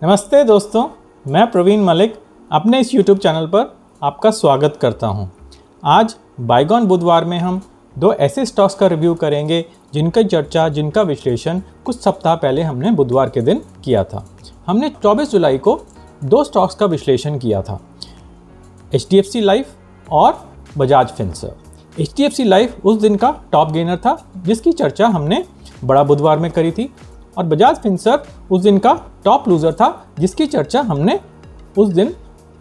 नमस्ते दोस्तों, मैं प्रवीण मलिक अपने इस YouTube चैनल पर आपका स्वागत करता हूं। आज बाइगॉन बुधवार में हम दो ऐसे स्टॉक्स का रिव्यू करेंगे जिनका चर्चा, जिनका विश्लेषण कुछ सप्ताह पहले हमने बुधवार के दिन किया था। हमने 24 जुलाई को दो स्टॉक्स का विश्लेषण किया था, HDFC लाइफ और बजाज फिनसर्व। HDFC लाइफ उस दिन का टॉप गेनर था जिसकी चर्चा हमने बड़ा बुधवार में करी थी, और बजाज फिनसर्व उस दिन का टॉप लूज़र था जिसकी चर्चा हमने उस दिन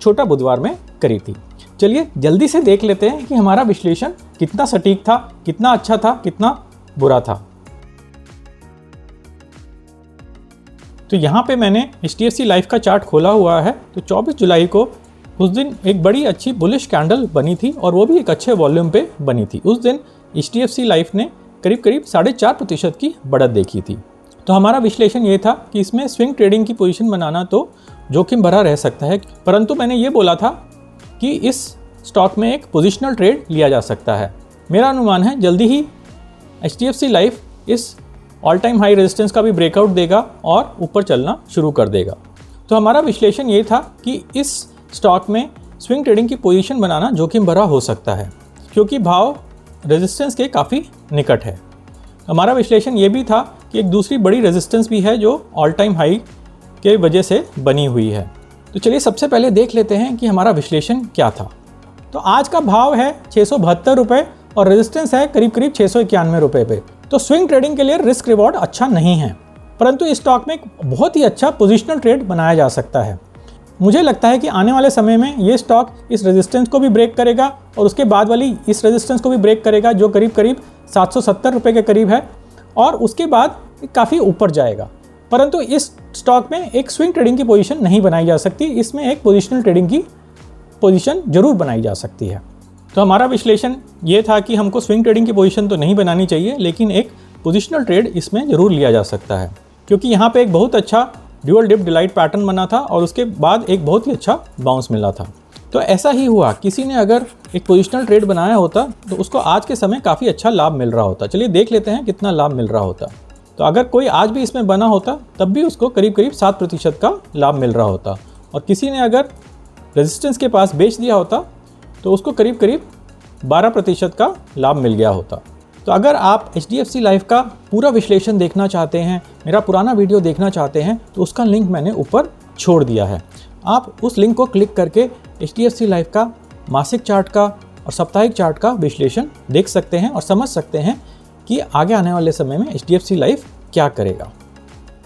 छोटा बुधवार में करी थी। चलिए जल्दी से देख लेते हैं कि हमारा विश्लेषण कितना सटीक था, कितना अच्छा था, कितना बुरा था। तो यहाँ पे मैंने HDFC लाइफ का चार्ट खोला हुआ है। तो 24 जुलाई को उस दिन एक बड़ी अच्छी बुलिश कैंडल बनी थी और वो भी एक अच्छे वॉल्यूम पे बनी थी। उस दिन HDFC लाइफ ने करीब 4.5% की बढ़त देखी थी। तो हमारा विश्लेषण ये था कि इसमें स्विंग ट्रेडिंग की पोजीशन बनाना तो जोखिम भरा रह सकता है, परंतु मैंने ये बोला था कि इस स्टॉक में एक पोजिशनल ट्रेड लिया जा सकता है। मेरा अनुमान है जल्दी ही HDFC लाइफ इस ऑल टाइम हाई रेजिस्टेंस का भी ब्रेकआउट देगा और ऊपर चलना शुरू कर देगा। तो हमारा विश्लेषण ये था कि इस स्टॉक में स्विंग ट्रेडिंग की पोजीशन बनाना जोखिम भरा हो सकता है क्योंकि भाव रेजिस्टेंस के काफ़ी निकट है। हमारा विश्लेषण ये भी था कि एक दूसरी बड़ी रेजिस्टेंस भी है जो ऑल टाइम हाई के वजह से बनी हुई है। तो चलिए सबसे पहले देख लेते हैं कि हमारा विश्लेषण क्या था। तो आज का भाव है 672 रुपये और रेजिस्टेंस है करीब 691 रुपये पे। तो स्विंग ट्रेडिंग के लिए रिस्क रिवॉर्ड अच्छा नहीं है, परंतु इस स्टॉक में एक बहुत ही अच्छा पोजिशनल ट्रेड बनाया जा सकता है। मुझे लगता है कि आने वाले समय में ये स्टॉक इस रेजिस्टेंस को भी ब्रेक करेगा और उसके बाद वाली इस रेजिस्टेंस को भी ब्रेक करेगा जो करीब 770 रुपये के करीब है, और उसके बाद काफ़ी ऊपर जाएगा। परंतु इस स्टॉक में एक स्विंग ट्रेडिंग की पोजीशन नहीं बनाई जा सकती, इसमें एक पोजिशनल ट्रेडिंग की पोजीशन जरूर बनाई जा सकती है। तो हमारा विश्लेषण ये था कि हमको स्विंग ट्रेडिंग की पोजीशन तो नहीं बनानी चाहिए, लेकिन एक पोजिशनल ट्रेड इसमें ज़रूर लिया जा सकता है क्योंकि यहाँ पे एक बहुत अच्छा ड्यूअल डिप डिलाइट पैटर्न बना था और उसके बाद एक बहुत ही अच्छा बाउंस मिला था। तो ऐसा ही हुआ, किसी ने अगर एक पोजिशनल ट्रेड बनाया होता तो उसको आज के समय काफ़ी अच्छा लाभ मिल रहा होता। चलिए देख लेते हैं कितना लाभ मिल रहा होता। तो अगर कोई आज भी इसमें बना होता तब भी उसको करीब 7% का लाभ मिल रहा होता, और किसी ने अगर रेजिस्टेंस के पास बेच दिया होता तो उसको करीब 12% का लाभ मिल गया होता। तो अगर आप HDFC लाइफ का पूरा विश्लेषण देखना चाहते हैं, मेरा पुराना वीडियो देखना चाहते हैं, तो उसका लिंक मैंने ऊपर छोड़ दिया है। आप उस लिंक को क्लिक करके HDFC लाइफ का मासिक चार्ट का और साप्ताहिक चार्ट का विश्लेषण देख सकते हैं और समझ सकते हैं कि आगे आने वाले समय में HDFC लाइफ क्या करेगा।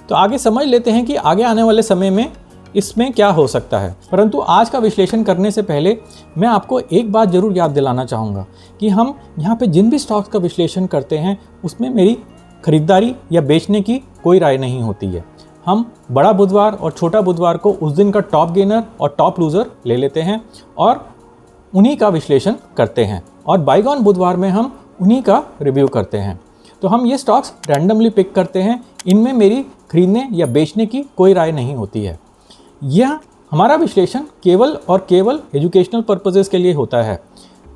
तो आगे समझ लेते हैं कि आगे आने वाले समय में इसमें क्या हो सकता है। परंतु आज का विश्लेषण करने से पहले मैं आपको एक बात ज़रूर याद दिलाना चाहूँगा कि हम यहाँ पे जिन भी स्टॉक्स का विश्लेषण करते हैं उसमें मेरी खरीदारी या बेचने की कोई राय नहीं होती है। हम बड़ा बुधवार और छोटा बुधवार को उस दिन का टॉप गेनर और टॉप लूज़र ले लेते हैं और उन्हीं का विश्लेषण करते हैं, और बाइगॉन बुधवार में हम उन्हीं का रिव्यू करते हैं। तो हम ये स्टॉक्स रैंडमली पिक करते हैं, इनमें मेरी खरीदने या बेचने की कोई राय नहीं होती है। यह हमारा विश्लेषण केवल और केवल एजुकेशनल पर्पसेस के लिए होता है।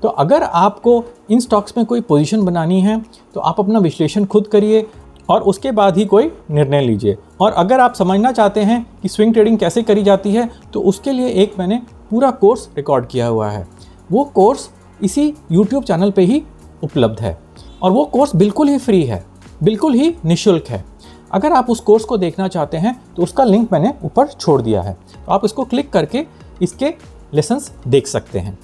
तो अगर आपको इन स्टॉक्स में कोई पोजीशन बनानी है तो आप अपना विश्लेषण खुद करिए और उसके बाद ही कोई निर्णय लीजिए। और अगर आप समझना चाहते हैं कि स्विंग ट्रेडिंग कैसे करी जाती है तो उसके लिए एक मैंने पूरा कोर्स रिकॉर्ड किया हुआ है। वो कोर्स इसी YouTube चैनल पे ही उपलब्ध है और वो कोर्स बिल्कुल ही फ्री है, बिल्कुल ही निःशुल्क है। अगर आप उस कोर्स को देखना चाहते हैं तो उसका लिंक मैंने ऊपर छोड़ दिया है, तो आप इसको क्लिक करके इसके लेसन्स देख सकते हैं।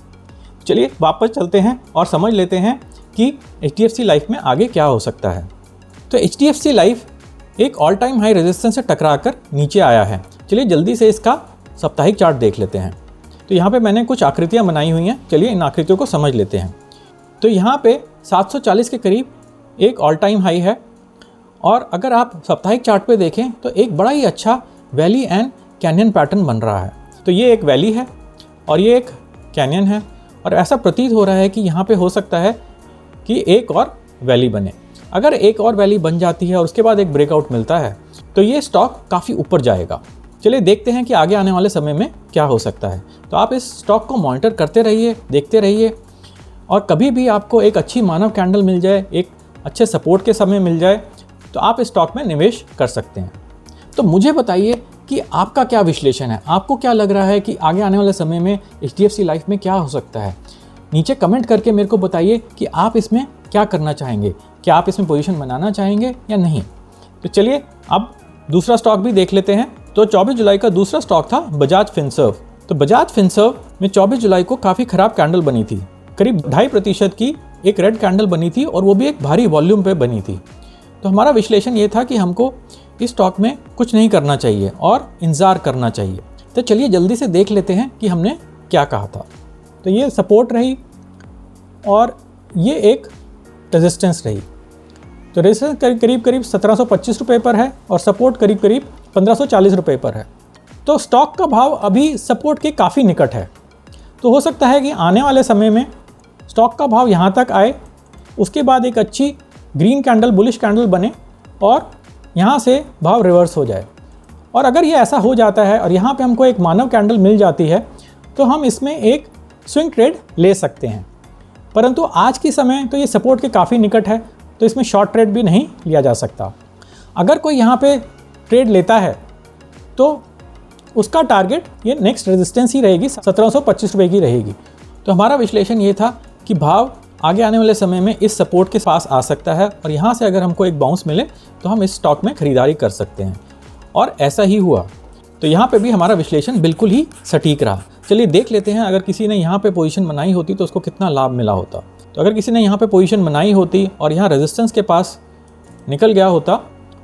चलिए वापस चलते हैं और समझ लेते हैं कि HDFC लाइफ में आगे क्या हो सकता है। तो HDFC लाइफ एक ऑल टाइम हाई रेजिस्टेंस से टकरा कर नीचे आया है। चलिए जल्दी से इसका साप्ताहिक चार्ट देख लेते हैं। तो यहाँ पे मैंने कुछ आकृतियाँ बनाई हुई हैं, चलिए इन आकृतियों को समझ लेते हैं। तो यहाँ पे 740 के करीब एक ऑल टाइम हाई है, और अगर आप साप्ताहिक चार्ट पे देखें तो एक बड़ा ही अच्छा वैली एंड कैनियन पैटर्न बन रहा है। तो ये एक वैली है और ये एक कैनियन है, और ऐसा प्रतीत हो रहा है कि यहाँ पे हो सकता है कि एक और वैली बने। अगर एक और वैली बन जाती है और उसके बाद एक ब्रेकआउट मिलता है तो ये स्टॉक काफ़ी ऊपर जाएगा। चलिए देखते हैं कि आगे आने वाले समय में क्या हो सकता है। तो आप इस स्टॉक को मॉनिटर करते रहिए, देखते रहिए, और कभी भी आपको एक अच्छी मानव कैंडल मिल जाए, एक अच्छे सपोर्ट के समय मिल जाए तो आप इस स्टॉक में निवेश कर सकते हैं। तो मुझे बताइए कि आपका क्या विश्लेषण है, आपको क्या लग रहा है कि आगे आने वाले समय में HDFC लाइफ में क्या हो सकता है। नीचे कमेंट करके मेरे को बताइए कि आप इसमें क्या करना चाहेंगे, क्या आप इसमें पोजीशन बनाना चाहेंगे या नहीं। तो चलिए अब दूसरा स्टॉक भी देख लेते हैं। तो 24 जुलाई का दूसरा स्टॉक था बजाज फिनसर्व। तो बजाज फिनसर्व में 24 जुलाई को काफ़ी ख़राब कैंडल बनी थी, करीब 2.5% की एक रेड कैंडल बनी थी और वो भी एक भारी वॉल्यूम पे बनी थी। तो हमारा विश्लेषण ये था कि हमको इस स्टॉक में कुछ नहीं करना चाहिए और इंतज़ार करना चाहिए। तो चलिए जल्दी से देख लेते हैं कि हमने क्या कहा था। तो ये सपोर्ट रही और ये एक रेजिस्टेंस रही। तो रेजिस्टेंस करीब 1725 रुपये पर है और सपोर्ट करीब 1540 रुपये पर है। तो स्टॉक का भाव अभी सपोर्ट के काफ़ी निकट है। तो हो सकता है कि आने वाले समय में स्टॉक का भाव यहाँ तक आए, उसके बाद एक अच्छी ग्रीन कैंडल, बुलिश कैंडल बने और यहाँ से भाव रिवर्स हो जाए। और अगर ये ऐसा हो जाता है और यहाँ पे हमको एक मानव कैंडल मिल जाती है तो हम इसमें एक स्विंग ट्रेड ले सकते हैं। परंतु आज के समय तो ये सपोर्ट के काफ़ी निकट है, तो इसमें शॉर्ट ट्रेड भी नहीं लिया जा सकता। अगर कोई यहाँ पे ट्रेड लेता है तो उसका टारगेट ये नेक्स्ट रेजिस्टेंस ही रहेगी, 1725 रुपये की रहेगी। तो हमारा विश्लेषण ये था कि भाव आगे आने वाले समय में इस सपोर्ट के पास आ सकता है और यहाँ से अगर हमको एक बाउंस मिले तो हम इस स्टॉक में खरीदारी कर सकते हैं, और ऐसा ही हुआ। तो यहाँ पे भी हमारा विश्लेषण बिल्कुल ही सटीक रहा। चलिए देख लेते हैं, अगर किसी ने यहाँ पे पोजीशन बनाई होती तो उसको कितना लाभ मिला होता। तो अगर किसी ने यहाँ पे पोजीशन बनाई होती और यहाँ रेजिस्टेंस के पास निकल गया होता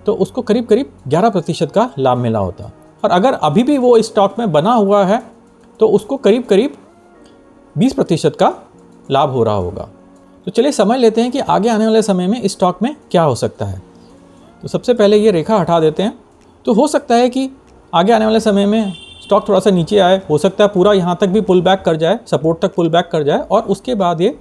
तो उसको करीब 11% का लाभ मिला होता। और अगर अभी भी वो इस स्टॉक में बना हुआ है तो उसको करीब 20% का लाभ हो रहा होगा। तो चलिए समझ लेते हैं कि आगे आने वाले समय में इस स्टॉक में क्या हो सकता है। तो सबसे पहले ये रेखा हटा देते हैं। तो हो सकता है कि आगे आने वाले समय में स्टॉक थोड़ा सा नीचे आए, हो सकता है पूरा यहाँ तक भी पुल बैक कर जाए, सपोर्ट तक पुल बैक कर जाए और उसके बाद ये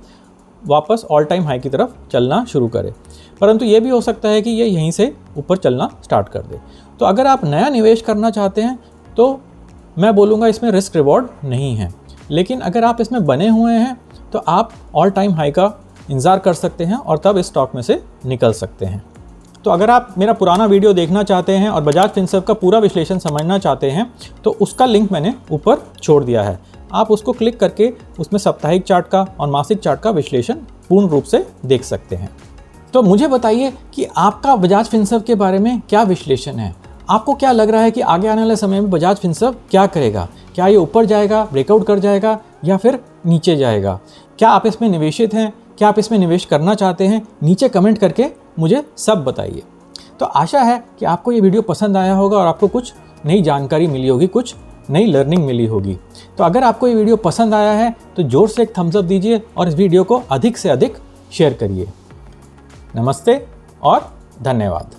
वापस ऑल टाइम हाई की तरफ चलना शुरू करे। परंतु ये भी हो सकता है कि ये यहीं से ऊपर चलना स्टार्ट कर दे। तो अगर आप नया निवेश करना चाहते हैं तो मैं बोलूँगा इसमें रिस्क रिवॉर्ड नहीं है, लेकिन अगर आप इसमें बने हुए हैं तो आप ऑल टाइम हाई का इंतज़ार कर सकते हैं और तब इस स्टॉक में से निकल सकते हैं। तो अगर आप मेरा पुराना वीडियो देखना चाहते हैं और बजाज फिनसर्व का पूरा विश्लेषण समझना चाहते हैं तो उसका लिंक मैंने ऊपर छोड़ दिया है। आप उसको क्लिक करके उसमें साप्ताहिक चार्ट का और मासिक चार्ट का विश्लेषण पूर्ण रूप से देख सकते हैं। तो मुझे बताइए कि आपका बजाज फिनसर्व के बारे में क्या विश्लेषण है। आपको क्या लग रहा है कि आगे आने वाले समय में बजाज फिनसर्व क्या करेगा? क्या ये ऊपर जाएगा, ब्रेकआउट कर जाएगा या फिर नीचे जाएगा? क्या आप इसमें निवेशित हैं? क्या आप इसमें निवेश करना चाहते हैं? नीचे कमेंट करके मुझे सब बताइए। तो आशा है कि आपको ये वीडियो पसंद आया होगा और आपको कुछ नई जानकारी मिली होगी, कुछ नई लर्निंग मिली होगी। तो अगर आपको ये वीडियो पसंद आया है तो ज़ोर से एक थम्स अप दीजिए और इस वीडियो को अधिक से अधिक शेयर करिए। नमस्ते और धन्यवाद।